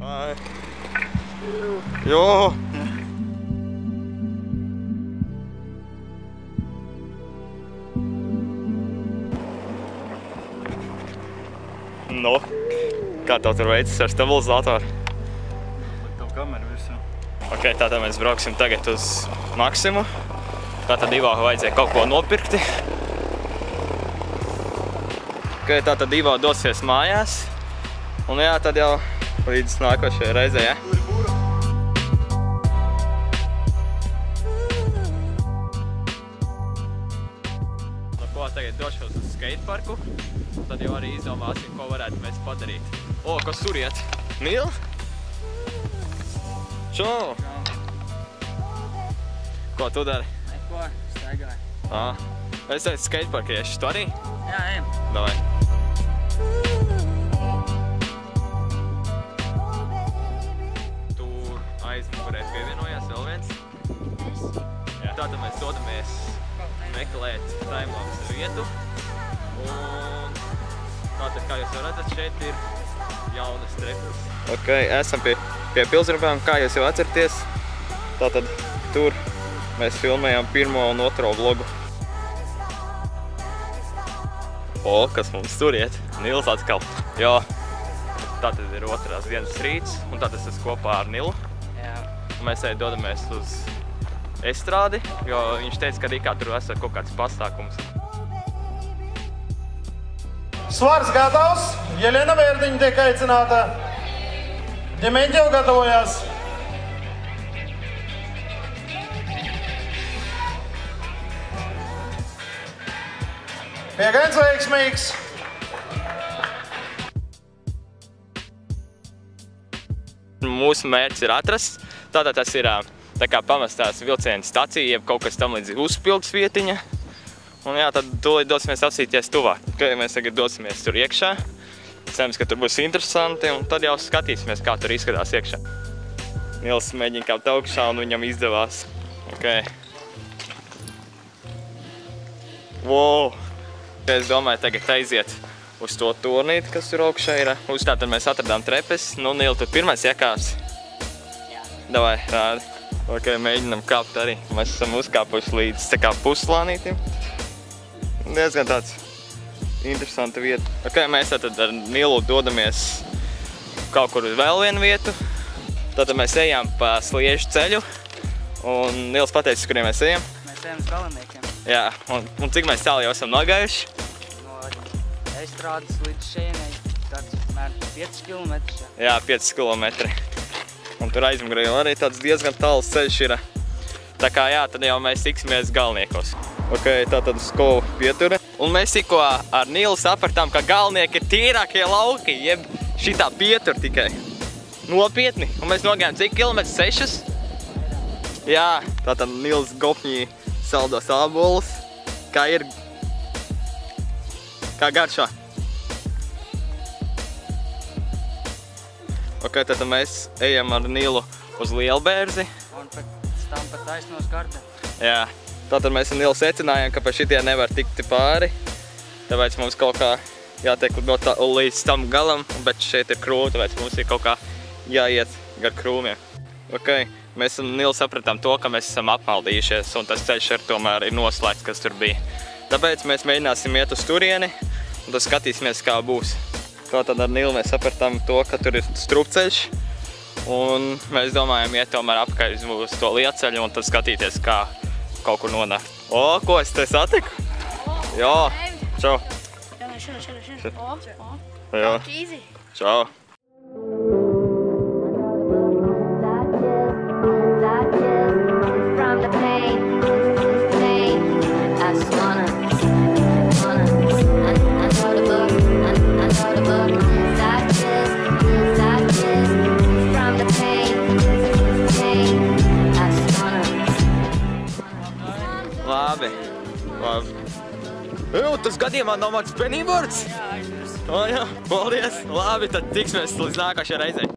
Ai. Jo. Nu, kā tev tur veicis ar stabilizātoru? Tev kamera virsū. Ok, tātad mēs brauksim tagad uz Maksimu. Tātad Ivo vajadzēja kaut ko nopirkti. Ok, tātad Ivo dosies mājās. Un jā, tad jau līdz nākošajai reizei, ja? Nu ko, tagad došos uz skateparku. Tad jau arī izdomāsim, ko varētu mēs padarīt. O, kas tur iet? Nīl? Čau! Ko tu dari? Neko, staigāju. Es teicu skateparku iešu. Tu arī? Jā, ejam. Davai. Tur aizmugurē pievienojās vēl viens. Jā. Tātad mēs dodamies meklēt timelapse vietu. Un tātad, kā jūs jau redzat, šeit ir jaunas trepas. Ok, esam pie pilsrabām, kā jūs jau atceraties. Tātad tur mēs filmējām pirmo un otro vlogu. O, kas mums tur iet? Nils atkal. Jo, tātad ir otrās dienas rīts, un tātad es esmu kopā ar Nilu. Jā. Un mēs arī dodamies uz estrādi, jo viņš teica, ka Rīkā tur esat kaut kāds pastākums. Svars gatavs, Jelena Vērdiņa tiek aicināta. Ģemeņģi jau gatavojās. Piegains veiksmīgs. Mūsu mērķis ir atrasts. Tātad tas ir tā kā pamestās vilciena stacija, jeb kaut kas tam līdz uzpildes vietiņa. Un jā, tad tūlīt dosimies apsīties tuvāk. Mēs tagad dosimies tur iekšā. Cerams, ka tur būs interesanti, un tad jau skatīsimies, kā tur izskatās iekšā. Nils mēģina kāpt augšā, un viņam izdevās. Ok. Wow! Es domāju tagad aiziet uz to turnīti, kas tur augšā ir. Uz tā tad mēs atradām trepes. Nu, Nil, tu pirmais jākāps? Jā. Davai, rādi. Ok, mēģinam kāpt arī. Mēs esam uzkāpuši līdz tā kā puslānītim. Diezgan tāds interesanta vieta. Ok, mēs tad ar Nilu dodamies kaut kur uz vēl vienu vietu. Tātad mēs ejām pa sliežu ceļu. Un Nils pateicis, kuriem mēs ejam. Mēs ejam uz Galaniekiem. Jā, un cik mēs tālu jau esam nogājuši? No Estrādes līdz šejienei tāds mēram 5 km. Jā, 5 km. Un tur aizmugurē arī tāds diezgan tāls ceļš ir. Tā kā jā, tad jau mēs tiksimies Galniekos. Ok, tātad uz skolu pietura. Un mēs tikko ar Nilu sapratām, ka Galnieki ir tīrākie lauki, jeb šitā pietura tikai. Nopietni. Un mēs nogājām cik kilometrus? 6? Jā, tātad Nils gopņī saldos ābolus. Kā ir? Kā garšā? Ok, tātad mēs ejam ar Nilu uz Lielbērzi. Un pēc tam pat taisnos karte. Jā, tātad mēs ar Nilu secinājām, ka pa šitie nevar tikt pāri. Tāpēc mums kaut kā jātiek līdz tam galam, bet šeit ir krūmi, tāpēc mums ir kaut kā jāiet gar krūmiem. Ok, mēs ar Nilu sapratām to, ka mēs esam apmaldījušies, un tas ceļš ar tomēr ir noslēgts, kas tur bija. Tāpēc mēs mēģināsim iet uz turieni, un tad skatīsimies, kā būs. Tātad ar Nilu mēs sapratām to, ka tur ir strupceļš, un mēs domājam iet tomēr apakaļ uz to lielceļu, un tad skatīties, kā kaut kur nonākt. O, ko es te satiku? Jā, čau. Šur. O. Jā, Easy. čau. Labi. Tas gadījumā nav mans pennyboards? Jā, aizmirst. O jā, paldies. Labi, tad tiksimies līdz nākošajai reizei.